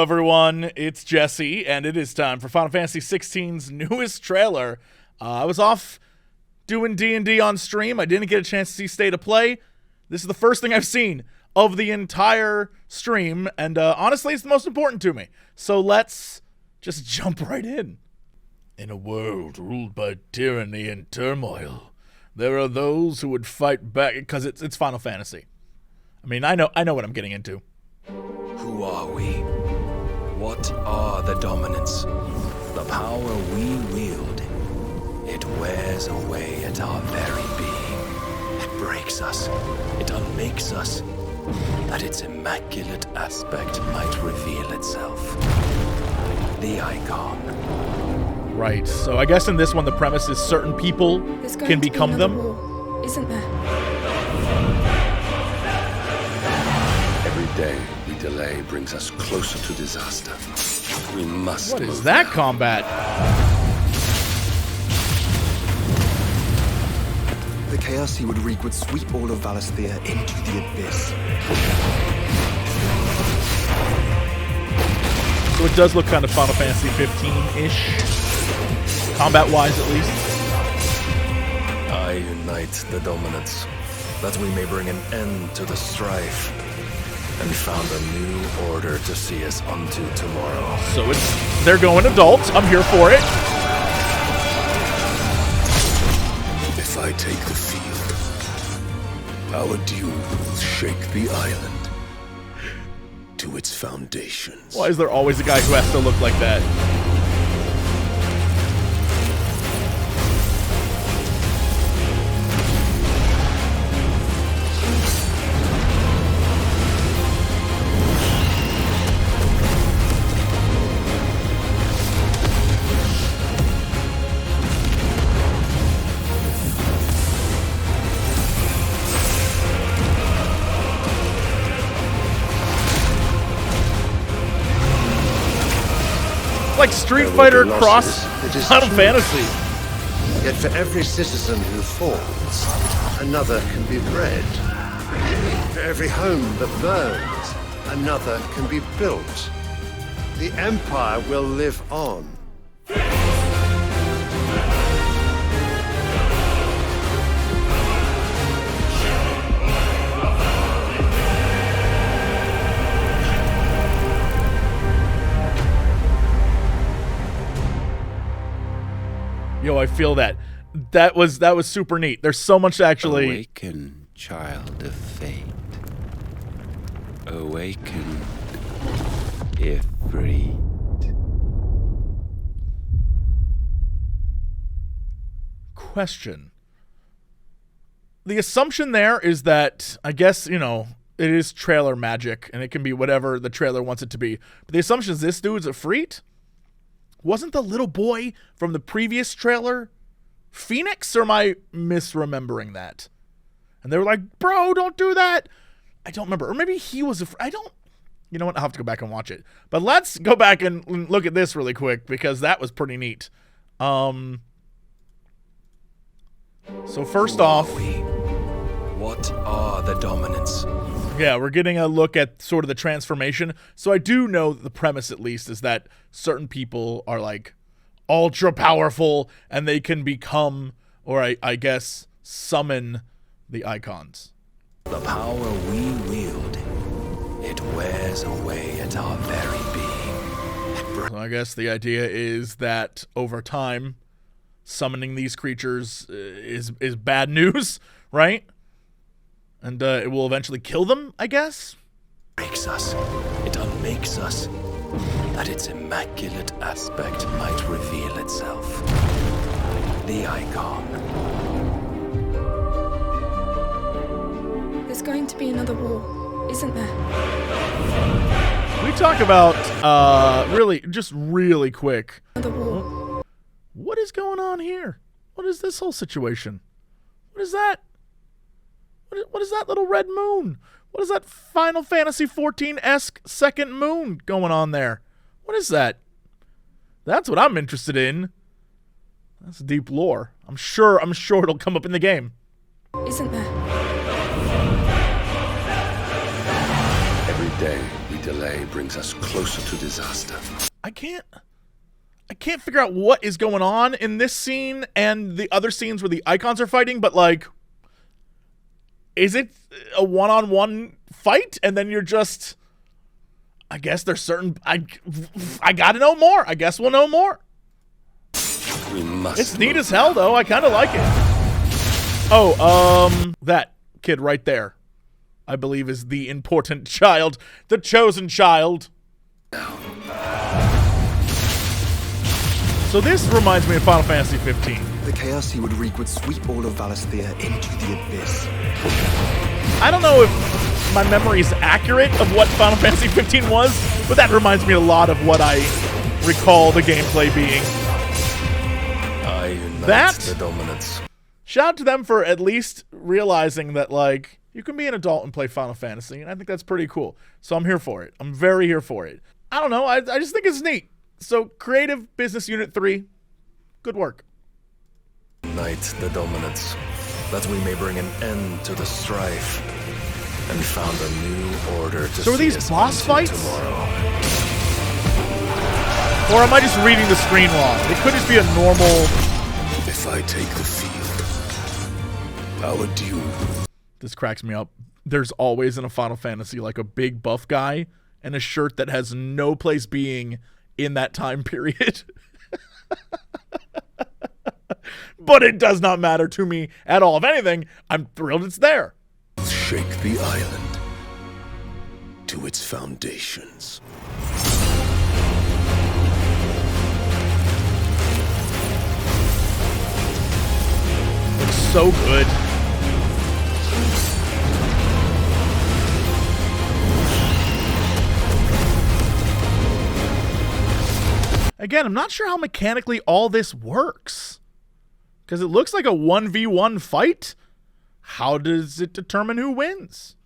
everyone, it's Jesse, and it is time for Final Fantasy XVI's newest trailer. I was off doing D&D on stream. I didn't get a chance to see State of Play. This is the first thing I've seen of the entire stream, and honestly, it's the most important to me. So let's just jump right in. In a world ruled by tyranny and turmoil, there are those who would fight back, because it's Final Fantasy. I mean, I know what I'm getting into. Who are we? What are the dominants? The power we wield. It wears away at our very being. It breaks us. It unmakes us. That its immaculate aspect might reveal itself. The Eikon. Right, so I guess in this one the premise is certain people can become them. War, isn't there? Every day we delay brings us closer to disaster. We must. What is that combat? The chaos he would wreak would sweep all of Valisthea into the abyss. So it does look kind of Final Fantasy 15-ish, combat-wise at least. I unite the dominants, that we may bring an end to the strife, and found a new order to see us unto tomorrow. So they're going adult. I'm here for it. If I take the field, our duel will shake the island to its foundations. Why is there always a guy who has to look like that? Like Street Fighter cross Final Fantasy. Yet for every citizen who falls, another can be bred. For every home that burns, another can be built. The Empire will live on. Yo, I feel that. That was super neat. There's so much to actually. Awaken, child of fate. Awaken, Ifrit. Question. The assumption there is that, I guess, you know, it is trailer magic, and it can be whatever the trailer wants it to be. But the assumption is this dude's Ifrit? Wasn't the little boy from the previous trailer Phoenix, or am I misremembering that? And they were like, bro, don't do that. I don't remember. Or maybe he was I don't. You know what? I'll have to go back and watch it. But let's go back and look at this really quick, because that was pretty neat. So first off, What are the dominants? yeah, we're getting a look at sort of the transformation. So I do know that the premise, at least, is that certain people are like ultra powerful and they can become, or I guess, summon the icons. The power we wield. It wears away at our very being. So I guess the idea is that over time, summoning these creatures is bad news, right? And it will eventually kill them, I guess? Breaks us. It unmakes us. That its immaculate aspect might reveal itself. The Eikon. There's going to be another war, isn't there? We talk about, really quick. Another war. What is going on here? What is this whole situation? What is that? What is that little red moon? What is that Final Fantasy XIV-esque second moon going on there? What is that? That's what I'm interested in. That's deep lore. I'm sure it'll come up in the game. Isn't there? Every day we delay Delay brings us closer to disaster. I can't figure out what is going on in this scene and the other scenes where the Eikons are fighting, but like, is it a one-on-one fight? And then you're just, I guess there's certain, I gotta know more. I guess we'll know more. We must. It's neat as hell, though. I kind of like it. Oh, that kid right there, I believe, is the important child, the chosen child. So this reminds me of Final Fantasy XV. The chaos he would wreak would sweep all of Valisthea into the abyss. I don't know if my memory is accurate of what Final Fantasy XV was, but that reminds me a lot of what I recall the gameplay being. I unite That? the dominance. Shout out to them for at least realizing that, like, you can be an adult and play Final Fantasy, and I think that's pretty cool. So I'm here for it. I'm very here for it. I don't know. I just think it's neat. So, Creative Business Unit 3, good work. Unite the dominance, that we may bring an end to the strife, and found a new order to So are see these us boss into fights? tomorrow. Or am I just reading the screen wrong? It could just be a normal... If I take the field, our due. This cracks me up. There's always in a Final Fantasy like a big buff guy and a shirt that has no place being in that time period. But it does not matter to me at all. If anything, I'm thrilled it's there. Shake the island to its foundations. Looks so good. Again, I'm not sure how mechanically all this works. Because it looks like a 1v1 fight. How does it determine who wins?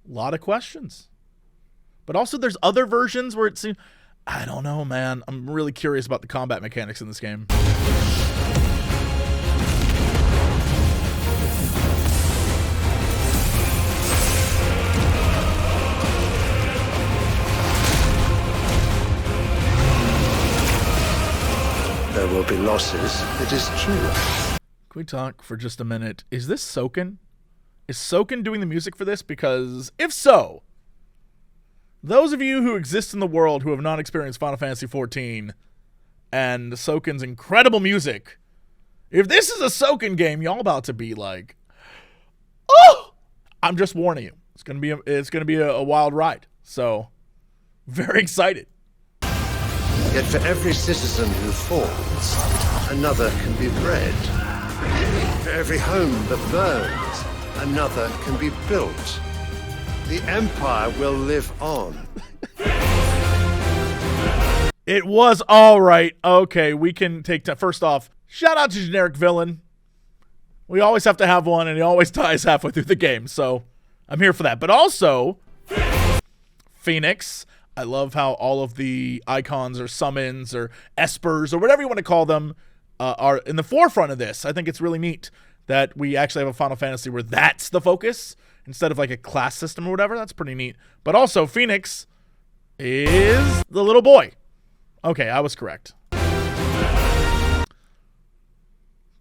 A lot of questions. But also there's other versions where it seems... I don't know, man. I'm really curious about the combat mechanics in this game. There will be losses, it is true. Can we talk for just a minute? Is this Soken? Is Soken doing the music for this? Because if so, those of you who exist in the world who have not experienced Final Fantasy XIV and Soken's incredible music, if this is a Soken game, y'all about to be like, oh! I'm just warning you. It's gonna be a wild ride. So, very excited. Yet for every citizen who falls, another can be bred. For every home that burns, another can be built. The Empire will live on. It was all right. Okay, we can take time. First off, shout out to Generic Villain. We always have to have one, and he always dies halfway through the game, so I'm here for that. But also, Phoenix. I love how all of the icons or summons or espers or whatever you want to call them are in the forefront of this. I think it's really neat that we actually have a Final Fantasy where that's the focus instead of like a class system or whatever. That's pretty neat. But also, Phoenix is the little boy. Okay, I was correct.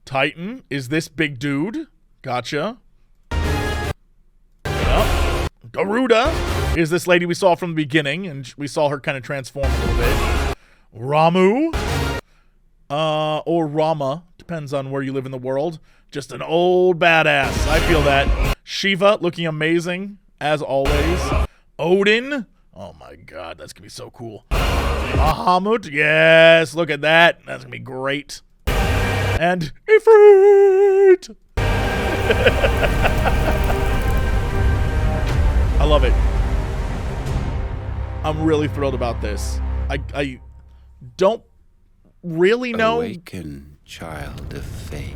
Titan is this big dude. Gotcha. Garuda is this lady we saw from the beginning, and we saw her kind of transform a little bit. Ramu, or Rama, depends on where you live in the world. Just an old badass. I feel that. Shiva, looking amazing, as always. Odin. Oh my god, that's going to be so cool. Bahamut, yes, look at that. That's going to be great. And Ifrit. I love it. I'm really thrilled about this. I don't really know. Awaken, child of fate.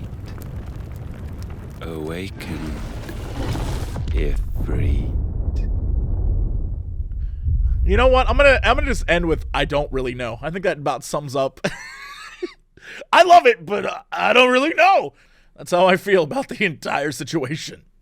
Awaken, Ifrit. You know what? I'm gonna just end with I don't really know. I think that about sums up. I love it, but I don't really know. That's how I feel about the entire situation.